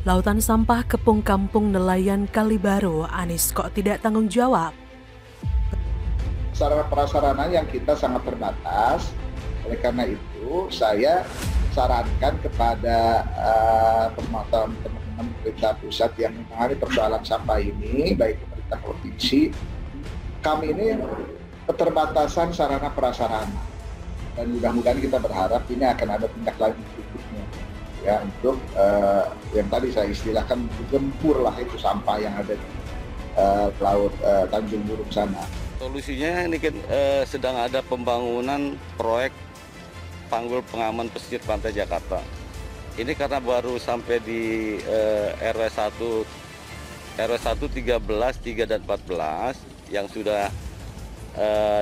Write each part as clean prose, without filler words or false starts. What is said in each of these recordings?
Lautan sampah kepung kampung nelayan Kalibaru, Anies kok tidak tanggung jawab? Sarana prasarana yang kita sangat terbatas, oleh karena itu saya sarankan kepada teman-teman pemerintah pusat yang menangani persoalan sampah ini, baik pemerintah provinsi, kami ini keterbatasan sarana prasarana, dan mudah-mudahan kita berharap ini akan ada tindak lanjut berikutnya, ya, untuk yang tadi saya istilahkan gempur lah itu sampah yang ada di laut Tanjung Burung sana. Solusinya ini kan sedang ada pembangunan proyek tanggul pengaman pesisir pantai Jakarta. Ini karena baru sampai di RW 1 13, 3 dan 14 yang sudah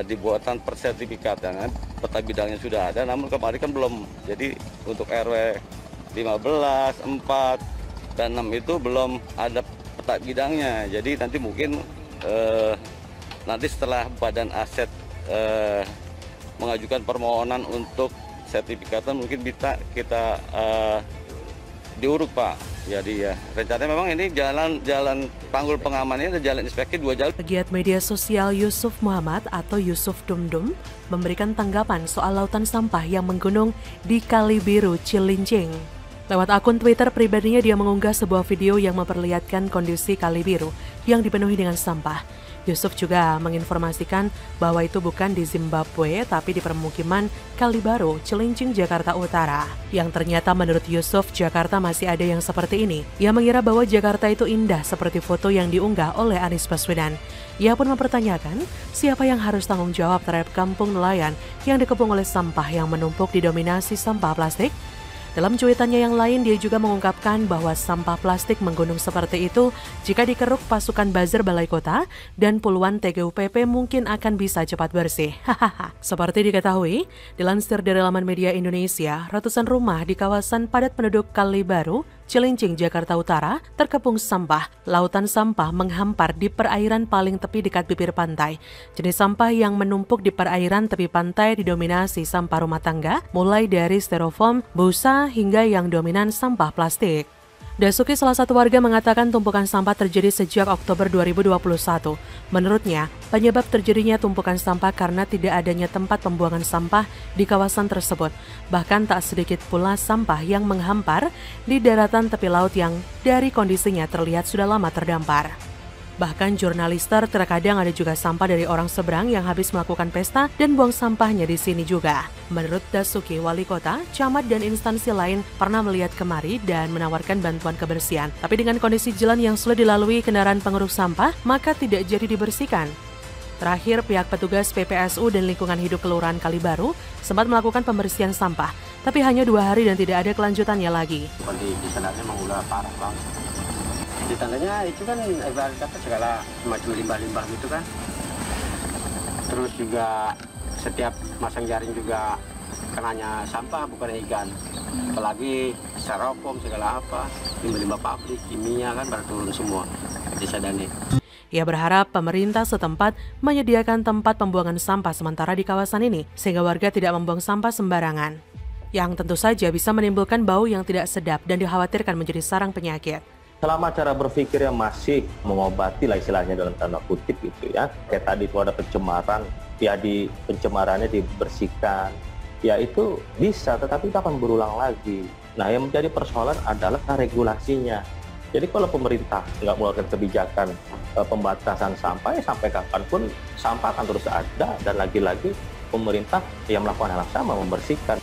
dibuatan persertifikatan, peta bidangnya sudah ada, namun kemarin kan belum. Jadi untuk RW 15, 4, dan 6 itu belum ada peta bidangnya. Jadi nanti mungkin nanti setelah Badan Aset mengajukan permohonan untuk sertifikatan, mungkin bisa kita diuruk, Pak. Jadi ya, rencananya memang ini jalan tanggul pengamannya ada jalan inspeksi 2 jalur. Pegiat media sosial Yusuf Muhammad atau Yusuf Dumdum memberikan tanggapan soal lautan sampah yang menggunung di Kalibiru, Cilincing. Lewat akun Twitter pribadinya dia mengunggah sebuah video yang memperlihatkan kondisi Kalibiru yang dipenuhi dengan sampah. Yusuf juga menginformasikan bahwa itu bukan di Zimbabwe tapi di permukiman Kalibaru, Cilincing, Jakarta Utara. Yang ternyata menurut Yusuf, Jakarta masih ada yang seperti ini. Ia mengira bahwa Jakarta itu indah seperti foto yang diunggah oleh Anies Baswedan. Ia pun mempertanyakan siapa yang harus tanggung jawab terhadap kampung nelayan yang dikepung oleh sampah yang menumpuk didominasi sampah plastik. Dalam cuitannya yang lain, dia juga mengungkapkan bahwa sampah plastik menggunung seperti itu jika dikeruk pasukan buzzer Balai Kota dan puluhan TGUPP mungkin akan bisa cepat bersih. Seperti diketahui, dilansir dari laman media Indonesia, ratusan rumah di kawasan padat penduduk Kalibaru, Cilincing, Jakarta Utara, terkepung sampah. Lautan sampah menghampar di perairan paling tepi dekat bibir pantai. Jenis sampah yang menumpuk di perairan tepi pantai didominasi sampah rumah tangga, mulai dari styrofoam, busa, hingga yang dominan sampah plastik. Dasuki, salah satu warga, mengatakan tumpukan sampah terjadi sejak Oktober 2021. Menurutnya, penyebab terjadinya tumpukan sampah karena tidak adanya tempat pembuangan sampah di kawasan tersebut. Bahkan tak sedikit pula sampah yang menghampar di daratan tepi laut yang dari kondisinya terlihat sudah lama terdampar. Bahkan jurnalister, terkadang ada juga sampah dari orang seberang yang habis melakukan pesta dan buang sampahnya di sini juga. Menurut Dasuki, wali kota, camat, dan instansi lain pernah melihat kemari dan menawarkan bantuan kebersihan. Tapi dengan kondisi jalan yang sulit dilalui kendaraan penguruk sampah, maka tidak jadi dibersihkan. Terakhir, pihak petugas PPSU dan Lingkungan Hidup Kelurahan Kalibaru sempat melakukan pembersihan sampah, tapi hanya 2 hari dan tidak ada kelanjutannya lagi. Di sana memang udah parah banget. Di tandanya itu kan ibarat kata segala macam limbah-limbah gitu kan. Terus juga setiap masang jaring juga kenanya sampah bukan ikan. Apalagi styrofoam segala apa, limbah-limbah pabrik, kimia kan baru turun semua ke Desa Dane. Ia berharap pemerintah setempat menyediakan tempat pembuangan sampah sementara di kawasan ini sehingga warga tidak membuang sampah sembarangan, yang tentu saja bisa menimbulkan bau yang tidak sedap dan dikhawatirkan menjadi sarang penyakit. Selama cara berpikirnya masih mengobati lah istilahnya dalam tanda kutip gitu ya. Kayak tadi itu ada pencemaran, ya di pencemarannya dibersihkan. Ya itu bisa, tetapi itu akan berulang lagi. Nah, yang menjadi persoalan adalah regulasinya. Jadi kalau pemerintah nggak mengeluarkan kebijakan pembatasan sampah, ya sampai kapanpun sampah akan terus ada dan lagi-lagi pemerintah yang melakukan hal yang sama membersihkan.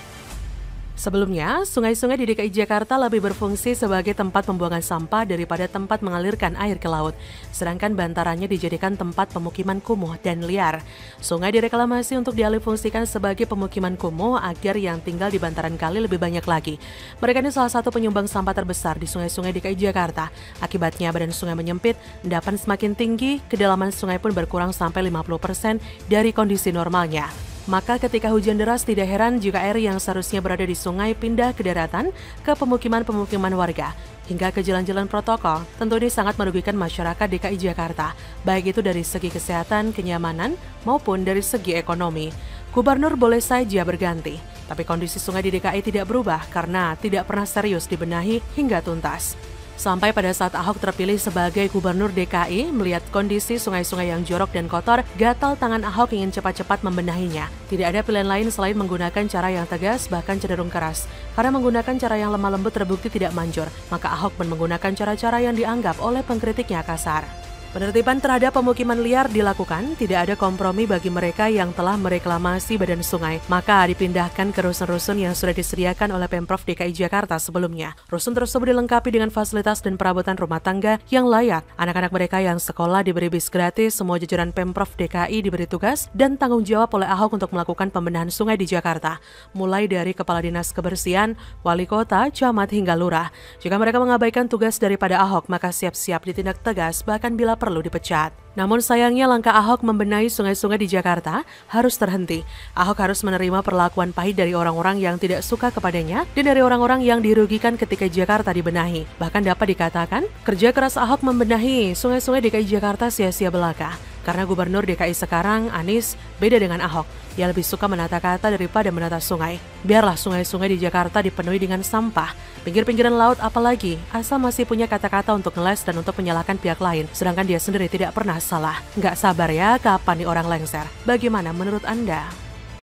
Sebelumnya, sungai-sungai di DKI Jakarta lebih berfungsi sebagai tempat pembuangan sampah daripada tempat mengalirkan air ke laut. Sedangkan bantarannya dijadikan tempat pemukiman kumuh dan liar. Sungai direklamasi untuk dialihfungsikan sebagai pemukiman kumuh agar yang tinggal di bantaran kali lebih banyak lagi. Mereka ini salah satu penyumbang sampah terbesar di sungai-sungai DKI Jakarta. Akibatnya badan sungai menyempit, endapan semakin tinggi, kedalaman sungai pun berkurang sampai 50% dari kondisi normalnya. Maka ketika hujan deras tidak heran jika air yang seharusnya berada di sungai pindah ke daratan ke pemukiman-pemukiman warga hingga ke jalan-jalan protokol. Tentu ini sangat merugikan masyarakat DKI Jakarta, baik itu dari segi kesehatan, kenyamanan, maupun dari segi ekonomi. Gubernur boleh saja berganti, tapi kondisi sungai di DKI tidak berubah karena tidak pernah serius dibenahi hingga tuntas. Sampai pada saat Ahok terpilih sebagai Gubernur DKI, melihat kondisi sungai-sungai yang jorok dan kotor, gatal tangan Ahok ingin cepat-cepat membenahinya. Tidak ada pilihan lain selain menggunakan cara yang tegas, bahkan cenderung keras. Karena menggunakan cara yang lemah lembut terbukti tidak manjur, maka Ahok pun menggunakan cara-cara yang dianggap oleh pengkritiknya kasar. Penertiban terhadap pemukiman liar dilakukan, tidak ada kompromi bagi mereka yang telah mereklamasi badan sungai, maka dipindahkan ke rusun-rusun yang sudah disediakan oleh Pemprov DKI Jakarta sebelumnya. Rusun tersebut dilengkapi dengan fasilitas dan perabotan rumah tangga yang layak. Anak-anak mereka yang sekolah diberi bis gratis, semua jajaran Pemprov DKI diberi tugas dan tanggung jawab oleh Ahok untuk melakukan pembenahan sungai di Jakarta, mulai dari Kepala Dinas Kebersihan, Wali Kota, Camat hingga Lurah. Jika mereka mengabaikan tugas daripada Ahok, maka siap-siap ditindak tegas, bahkan bila perlu dipecat. Namun sayangnya langkah Ahok membenahi sungai-sungai di Jakarta harus terhenti. Ahok harus menerima perlakuan pahit dari orang-orang yang tidak suka kepadanya dan dari orang-orang yang dirugikan ketika Jakarta dibenahi. Bahkan dapat dikatakan, kerja keras Ahok membenahi sungai-sungai DKI Jakarta sia-sia belaka. Karena Gubernur DKI sekarang, Anies, beda dengan Ahok. Ia lebih suka menata kata daripada menata sungai. Biarlah sungai-sungai di Jakarta dipenuhi dengan sampah. Pinggir-pinggiran laut apalagi, asal masih punya kata-kata untuk ngeles dan untuk menyalahkan pihak lain. Sedangkan dia sendiri tidak pernah salah. Nggak sabar ya kapan nih orang lengser. Bagaimana menurut Anda?